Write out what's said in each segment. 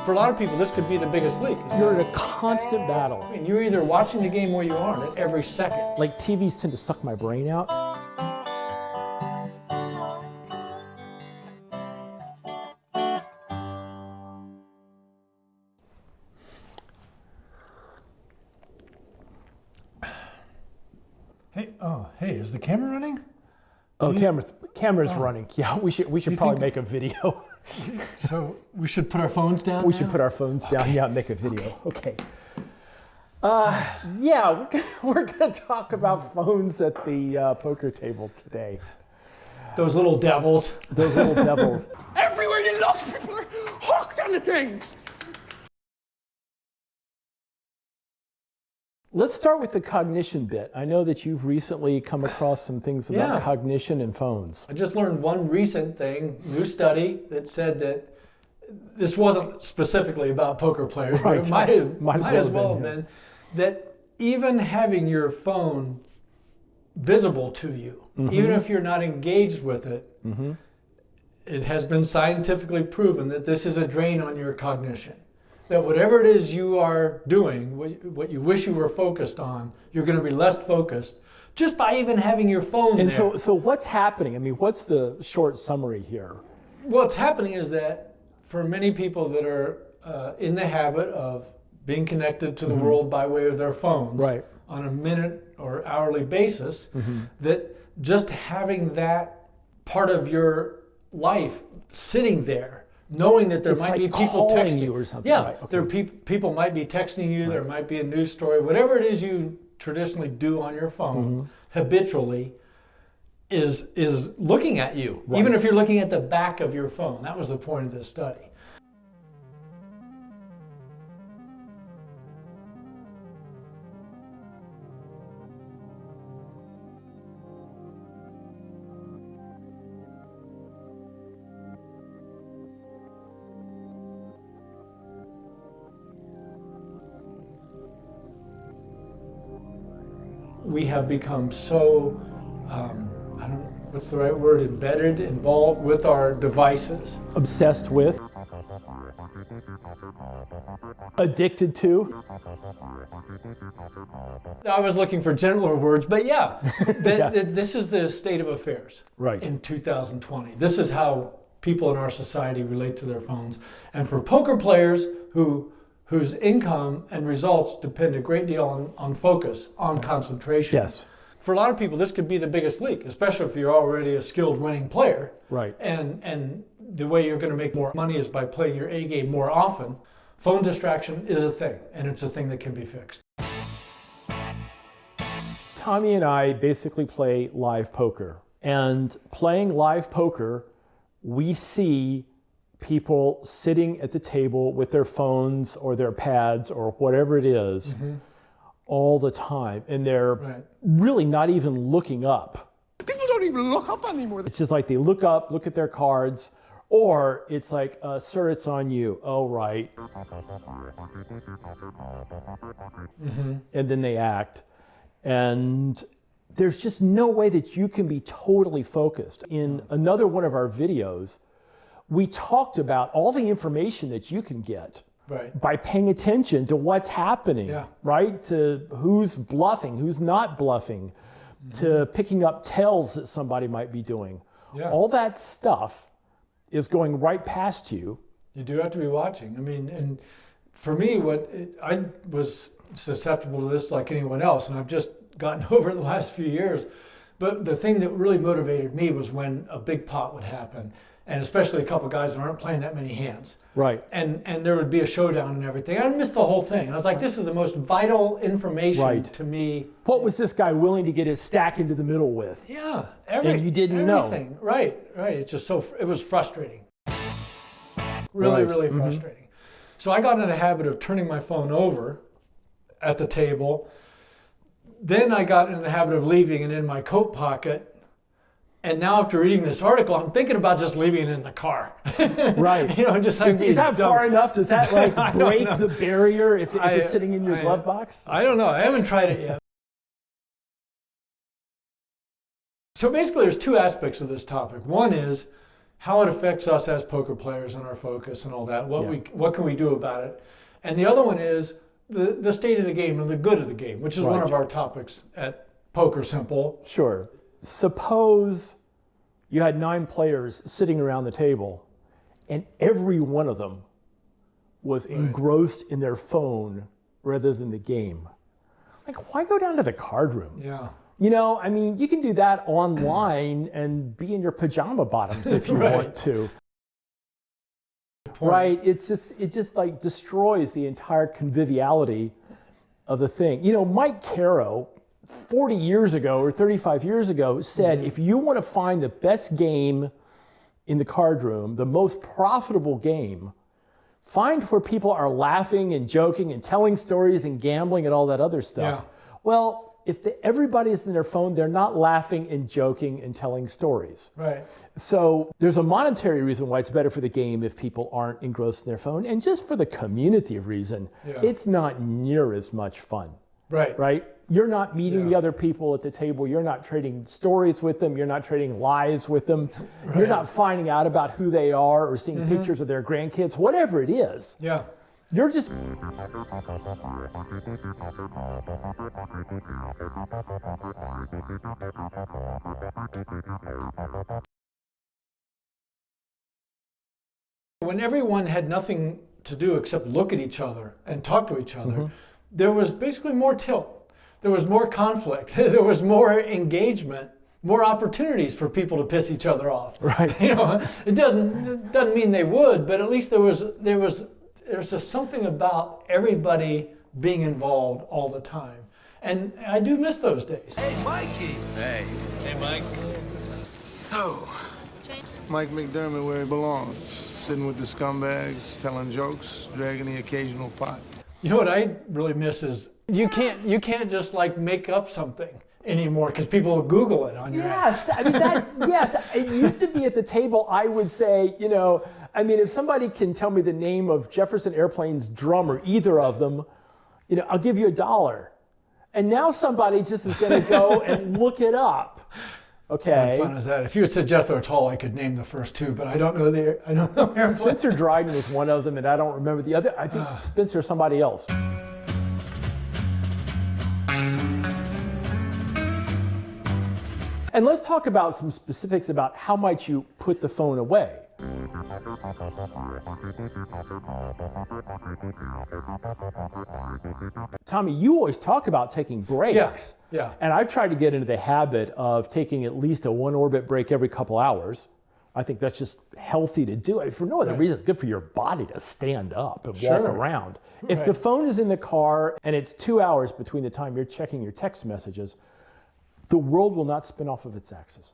For a lot of people, this could be the biggest leak. You're in a constant battle. I mean, you're either watching the game or you aren't at every second. Like TVs tend to suck my brain out. Hey, is the camera running? Oh, camera's running. Yeah, we should probably make a video. So we should put our phones down? We should put our phones down, yeah, and make a video. Okay. Yeah, we're going to talk about phones at the poker table today. Those little devils. Those little devils. Everywhere you look, people are hooked on the things. Let's start with the cognition bit. I know that you've recently come across some things about cognition and phones. I just learned one recent thing, new study that said that this wasn't specifically about poker players, Right. but it might as well have been, been, that even having your phone visible to you, even if you're not engaged with it, it has been scientifically proven that this is a drain on your cognition. That whatever it is you are doing, what you wish you were focused on, you're going to be less focused just by even having your phone And there. so what's happening? I mean, what's the short summary here? What's happening is that for many people that are in the habit of being connected to the world by way of their phones on a minute or hourly basis, that just having that part of your life sitting there, knowing that there might be people texting you or something. Yeah, right. Okay. there people might be texting you. There might be a news story. Whatever it is you traditionally do on your phone habitually is looking at you. Even if you're looking at the back of your phone. That was the point of this study. We have become so, I don't know, what's the right word, embedded, involved with our devices. Obsessed with. Addicted to. I was looking for gentler words, but yeah, this is the state of affairs in 2020. This is how people in our society relate to their phones. And for poker players whose income and results depend a great deal on focus, on concentration. Yes. For a lot of people, this could be the biggest leak, especially if you're already a skilled winning player. Right. And the way you're going to make more money is by playing your A game more often. Phone distraction is a thing, and it's a thing that can be fixed. Tommy and I basically play live poker. And playing live poker, we see people sitting at the table with their phones or their pads or whatever it is all the time. And they're really not even looking up. People don't even look up anymore. It's just like they look up, look at their cards, or it's like, sir, it's on you. Oh, right. And then they act. And there's just no way that you can be totally focused. In another one of our videos, we talked about all the information that you can get by paying attention to what's happening, right? To who's bluffing, who's not bluffing, to picking up tells that somebody might be doing. All that stuff is going right past you. You do have to be watching. I mean, and for me, I was susceptible to this like anyone else, and I've just gotten over it the last few years. But the thing that really motivated me was when a big pot would happen. And especially a couple of guys that aren't playing that many hands. Right. And there would be a showdown and everything. I missed the whole thing. I was like, this is the most vital information to me. What was this guy willing to get his stack into the middle with? Yeah. And you didn't everything. know. Right. It's just it was frustrating. Really frustrating. So I got in the habit of turning my phone over at the table. Then I got in the habit of leaving it in my coat pocket. And now after reading this article, I'm thinking about just leaving it in the car. Right. You know, just like is that far enough? Does that like break the barrier if it's sitting in your glove box? I don't know. I haven't tried it yet. So basically there's two aspects of this topic. One is how it affects us as poker players and our focus and all that. Yeah. What can we do about it? And the other one is the state of the game and the good of the game, which is one of our topics at PokerSimple. Sure. Suppose you had 9 players sitting around the table, and every one of them was engrossed in their phone rather than the game. Like, why go down to the card room? Yeah. You know, I mean, you can do that online and be in your pajama bottoms if you want to. Right? It just like destroys the entire conviviality of the thing. You know, Mike Caro, 40 years ago or 35 years ago, said, if you want to find the best game in the card room, the most profitable game, find where people are laughing and joking and telling stories and gambling and all that other stuff. Yeah. Well, if everybody's in their phone, they're not laughing and joking and telling stories. Right. So there's a monetary reason why it's better for the game if people aren't engrossed in their phone. And just for the community reason, it's not near as much fun. Right. Right? You're not meeting the other people at the table. You're not trading stories with them. You're not trading lies with them. You're not finding out about who they are or seeing pictures of their grandkids, whatever it is. Yeah. You're just... When everyone had nothing to do except look at each other and talk to each other, there was basically more tilt. There was more conflict. There was more engagement, more opportunities for people to piss each other off. Right. You know, it doesn't mean they would, but at least there's just something about everybody being involved all the time. And I do miss those days. Hey, Mikey. Hey. Hey, Mike. Oh. Mike McDermott where he belongs. Sitting with the scumbags, telling jokes, dragging the occasional pot. You know what I really miss is you can't just like make up something anymore because people will Google it on your app. Yes, I mean yes, it used to be at the table I would say, you know, I mean if somebody can tell me the name of Jefferson Airplane's drummer, either of them, you know, I'll give you $1. And now somebody just is going to go and look it up. Okay. How fun is that? If you had said Jethro Tull, I could name the first 2, but I don't know Airplane. Spencer Dryden was one of them, and I don't remember the other. I think Spencer is somebody else. And let's talk about some specifics about how might you put the phone away. Tommy, you always talk about taking breaks. Yeah. And I've tried to get into the habit of taking at least a 1-orbit break every couple hours. I think that's just healthy to do. For no other reason, it's good for your body to stand up and walk around. If the phone is in the car and it's 2 hours between the time you're checking your text messages, the world will not spin off of its axis.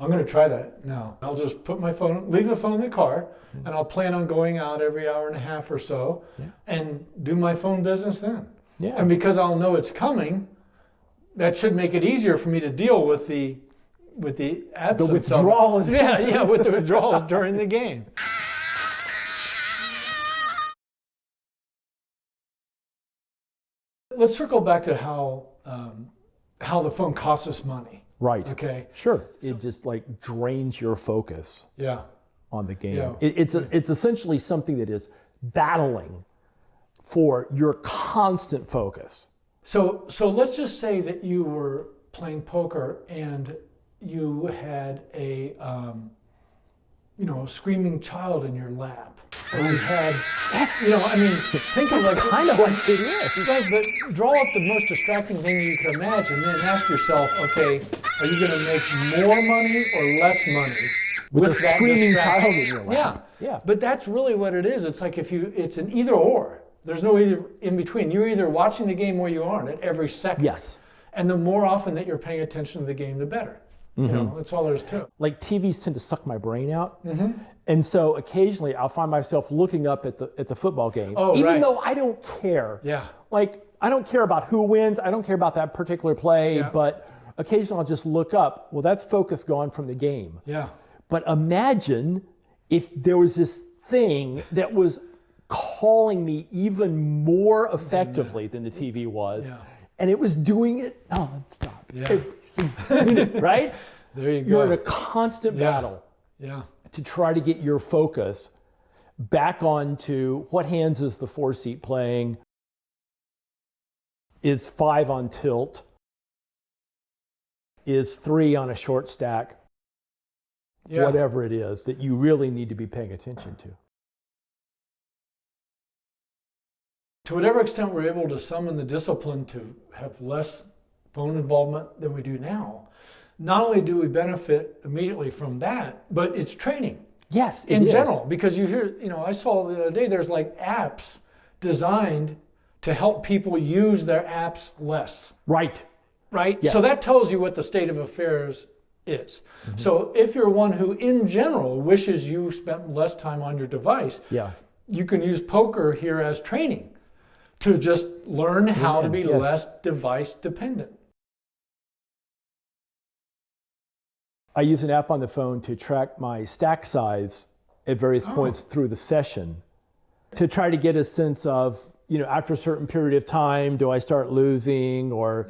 I'm going to try that now. I'll just put my phone, leave the phone in the car, and I'll plan on going out every hour and a half or so and do my phone business then. Yeah. And because I'll know it's coming, that should make it easier for me to deal with the absence The withdrawals. with the withdrawals during the game. Let's circle back to how the phone costs us money. Right. Okay. Sure. It just like drains your focus Yeah. on the game. Yeah. It's essentially something that is battling for your constant focus. So let's just say that you were playing poker and you had a screaming child in your lap. Or you had, think of That's like kind of like it is. Right, but draw up the most distracting thing you could imagine, then ask yourself, okay, are you going to make more money or less money With a that screaming distraction? child in your lap. Yeah. But that's really what it is. It's like it's an either or. There's no either in between. You're either watching the game or you aren't at every second. Yes. And the more often that you're paying attention to the game, the better. You know, that's all there is to it. Like TVs tend to suck my brain out. And so occasionally I'll find myself looking up at the football game, even though I don't care. Yeah. Like I don't care about who wins. I don't care about that particular play, but occasionally I'll just look up. Well, that's focus gone from the game. Yeah. But imagine if there was this thing that was calling me even more effectively than the TV was. Yeah. And it was doing it. Oh, stop. Yeah. Right? There you go. You're in a constant battle Yeah. to try to get your focus back onto what hands is the 4-seat playing, is 5 on tilt, is 3 on a short stack, whatever it is that you really need to be paying attention to. To whatever extent we're able to summon the discipline to have less phone involvement than we do now, not only do we benefit immediately from that, but it's training. Yes, in general, because you hear, I saw the other day, there's like apps designed to help people use their apps less. Right. Yes. So that tells you what the state of affairs is. So if you're one who in general wishes you spent less time on your device, you can use poker here as training to just learn how to be less device dependent. I use an app on the phone to track my stack size at various points through the session to try to get a sense of, after a certain period of time, do I start losing or,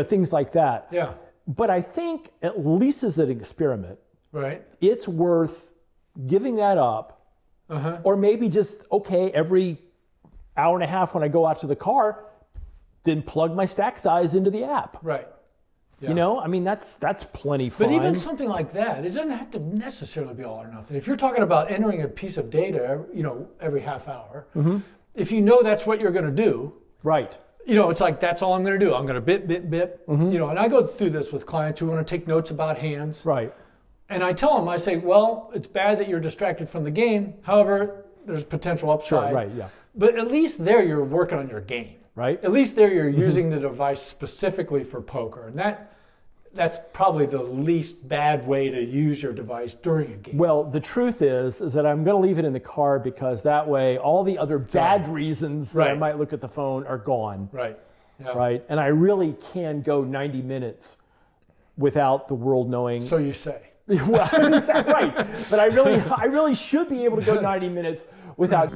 things like that. Yeah. But I think, at least as an experiment, it's worth giving that up, or maybe just, every hour and a half when I go out to the car, then plug my stack size into the app. Right. Yeah. That's plenty fun. But even something like that, it doesn't have to necessarily be all or nothing. If you're talking about entering a piece of data, every half hour, if you know that's what you're going to do, right? It's like that's all I'm going to do. I'm going to bit. And I go through this with clients who want to take notes about hands. Right. And I tell them, I say, well, it's bad that you're distracted from the game. However, there's potential upside. Sure. Right. Yeah. But at least there you're working on your game. Right. At least there you're using the device specifically for poker, and that's probably the least bad way to use your device during a game. Well, the truth is that I'm going to leave it in the car because that way all the other bad reasons that I might look at the phone are gone. Right. Yeah. Right. And I really can go 90 minutes without the world knowing. So you say. Well, right. But I really should be able to go 90 minutes without.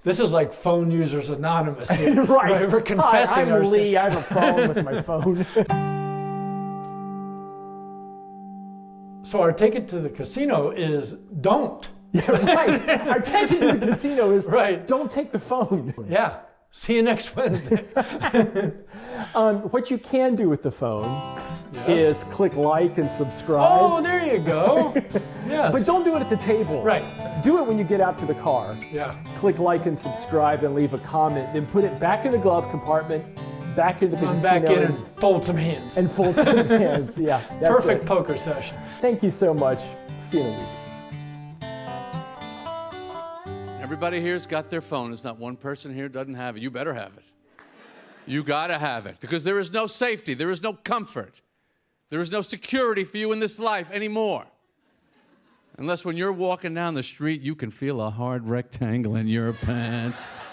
This is like Phone Users Anonymous here. Right. We're confessing I'm ourselves. Lee. I have a problem with my phone. So our ticket to the casino is don't. Right. Our ticket to the casino is don't take the phone. Yeah. See you next Wednesday. What you can do with the phone is click like and subscribe. Oh, there you go. Yes. But don't do it at the table. Right. Do it when you get out to the car. Yeah. Click like and subscribe and leave a comment. Then put it back in the glove compartment, back into the casino. Back in and fold some hands. And fold some hands. Yeah. That's Perfect it. poker session. Thank you so much. See you in a week. Everybody here's got their phone. There's not one person here doesn't have it. You better have it. You gotta have it because there is no safety, there is no comfort, there is no security for you in this life anymore. Unless when you're walking down the street, you can feel a hard rectangle in your pants.